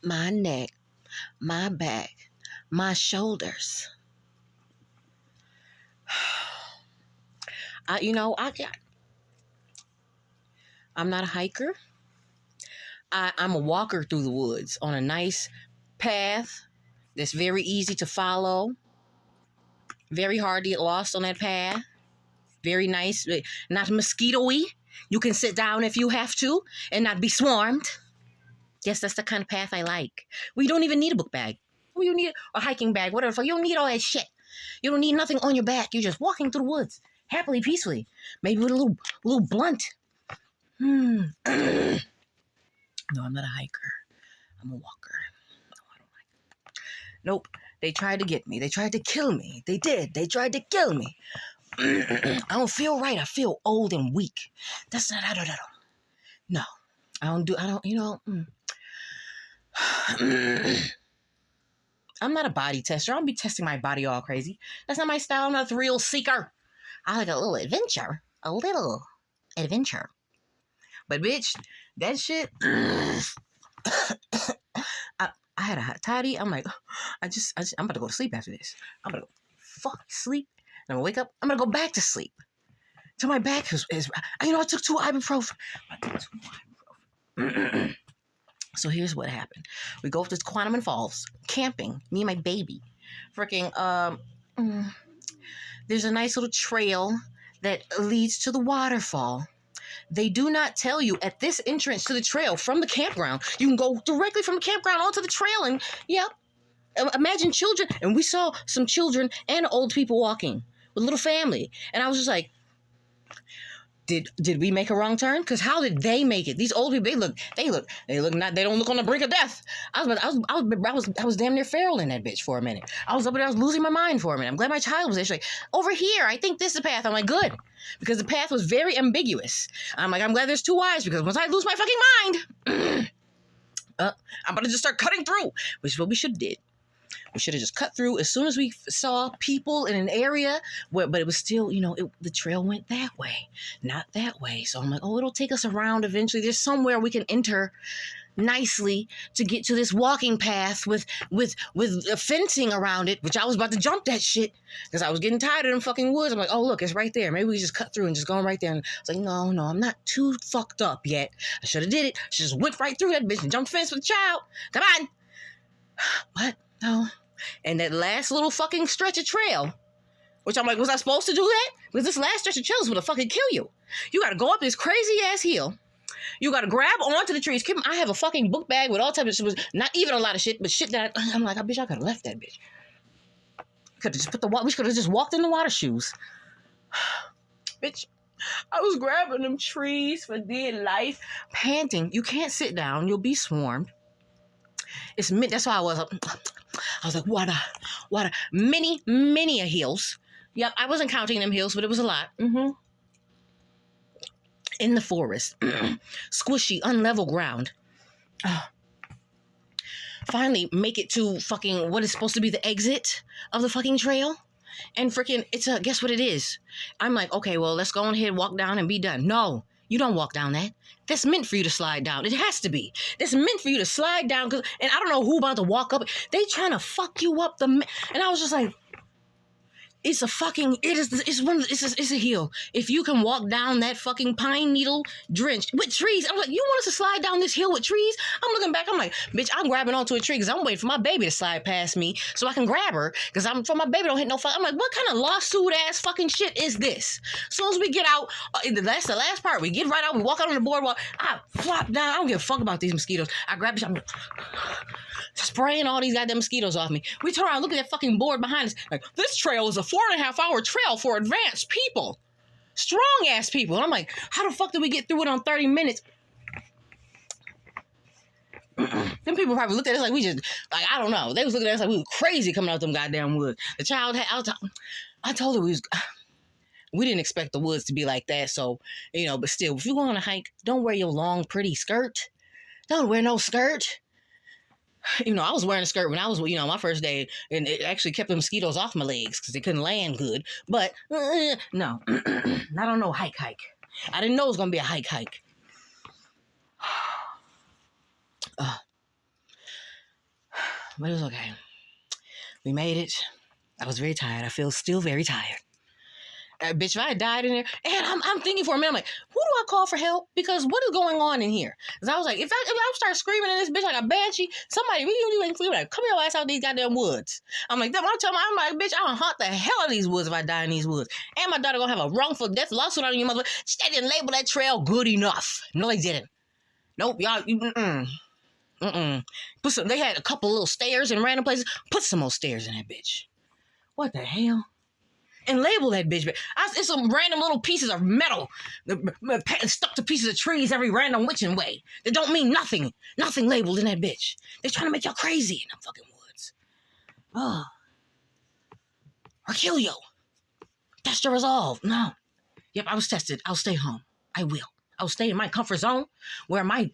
My neck, my back, my shoulders. I'm not a hiker. I'm a walker through the woods on a nice path that's very easy to follow. Very hard to get lost on that path. Very nice, not mosquito-y. You can sit down if you have to and not be swarmed. Yes, that's the kind of path I like. We don't even need a book bag. We don't need a hiking bag, whatever. You don't need all that shit. You don't need nothing on your back. You're just walking through the woods, happily, peacefully. Maybe with a little blunt. No, I'm not a hiker. I'm a walker. No, I don't like it. Nope. They tried to get me. They tried to kill me. They did. They tried to kill me. I don't feel right. I feel old and weak. That's not, I don't. No. I'm not a body tester. I don't be testing my body all crazy. That's not my style. I'm not a thrill seeker. I like a little adventure. But bitch, that shit, I had a hot toddy. I'm like, I'm about to go to sleep after this. I'm going to go fucking sleep. And I'm going to wake up. I'm going to go back to sleep. So my back is I took 2 ibuprofen. So here's what happened. We go up to Quantum Falls, camping, me and my baby. Freaking, there's a nice little trail that leads to the waterfall. They do not tell you at this entrance to the trail from the campground. You can go directly from the campground onto the trail and, yep. Imagine children. And we saw some children and old people walking with a little family. And I was just like, did we make a wrong turn? Because how did they make it? These old people, they don't look on the brink of death. I was damn near feral in that bitch for a minute. I was losing my mind for a minute. I'm glad my child was there. She's like, over here, I think this is the path. I'm like, good. Because the path was very ambiguous. I'm like, I'm glad there's 2 eyes because once I lose my fucking mind, I'm about to just start cutting through, which is what we should have did. We should have just cut through as soon as we saw people in an area but it was still, the trail went that way, not that way. So I'm like, it'll take us around eventually. There's somewhere we can enter nicely to get to this walking path with fencing around it, which I was about to jump that shit because I was getting tired of them fucking woods. I'm like, oh, look, it's right there. Maybe we just cut through and just go right there. And I was like, no, I'm not too fucked up yet. I should have did it. I just went right through that bitch and jumped the fence with the child. Come on. What? No. And that last little fucking stretch of trail, which I'm like, was I supposed to do that? Because this last stretch of trail is going to fucking kill you. You got to go up this crazy ass hill. You got to grab onto the trees. I have a fucking book bag with all types of shit. Not even a lot of shit, but shit that I'm like, bitch, I could have left that bitch. Could have just we could have just walked in the water shoes. Bitch, I was grabbing them trees for dear life, panting. You can't sit down. You'll be swarmed. That's why I was up. I was like, what a many a hills. Yep, I wasn't counting them hills, but it was a lot. In the forest. Squishy, unlevel ground. Finally make it to fucking what is supposed to be the exit of the fucking trail. And freaking, guess what it is? I'm like, okay, well, let's go ahead, walk down and be done. No, you don't walk down that. That's meant for you to slide down. It has to be. That's meant for you to slide down. And I don't know who about to walk up. They trying to fuck you up. And I was just like, it's a hill. If you can walk down that fucking pine needle drenched with trees, I'm like, you want us to slide down this hill with trees? I'm looking back, I'm like, bitch, I'm grabbing onto a tree because I'm waiting for my baby to slide past me so I can grab her because my baby don't hit no fuck. I'm like, what kind of lawsuit ass fucking shit is this? As soon as we get out, that's the last part. We get right out, we walk out on the boardwalk. I flop down. I don't give a fuck about these mosquitoes. I grab it, I'm spraying all these goddamn mosquitoes off me. We turn around, look at that fucking board behind us. Like, this trail is a 4.5 hour trail for advanced people. Strong ass people. And I'm like, how the fuck did we get through it on 30 minutes? Them people probably looked at us like we just, like, I don't know. They was looking at us like we were crazy coming out them goddamn woods. The child I told her we didn't expect the woods to be like that. So, but still, if you go on a hike, don't wear your long, pretty skirt. Don't wear no skirt. I was wearing a skirt when I was, my first day, and it actually kept the mosquitoes off my legs because they couldn't land good. But, no, not on no hike. I didn't know it was going to be a hike. But it was okay. We made it. I was very tired. I feel still very tired. Bitch, if I had died in there, and I'm thinking for a minute, I'm like, who do I call for help? Because what is going on in here? Because I was like, if I start screaming in this bitch like a banshee, somebody really like, come your ass out these goddamn woods. I'm like, I'm like, bitch, I'll hunt the hell out of these woods if I die in these woods. And my daughter gonna have a wrongful death lawsuit on you, mother. They didn't label that trail good enough. No, they didn't. Nope, y'all. They had a couple little stairs in random places. Put some more stairs in that bitch. What the hell? And label that bitch. It's some random little pieces of metal stuck to pieces of trees every random witching way. That don't mean nothing. Nothing labeled in that bitch. They're trying to make y'all crazy in them fucking woods. Oh. Or kill you. Test your resolve. No. Yep, I was tested. I'll stay home. I will. I'll stay in my comfort zone where my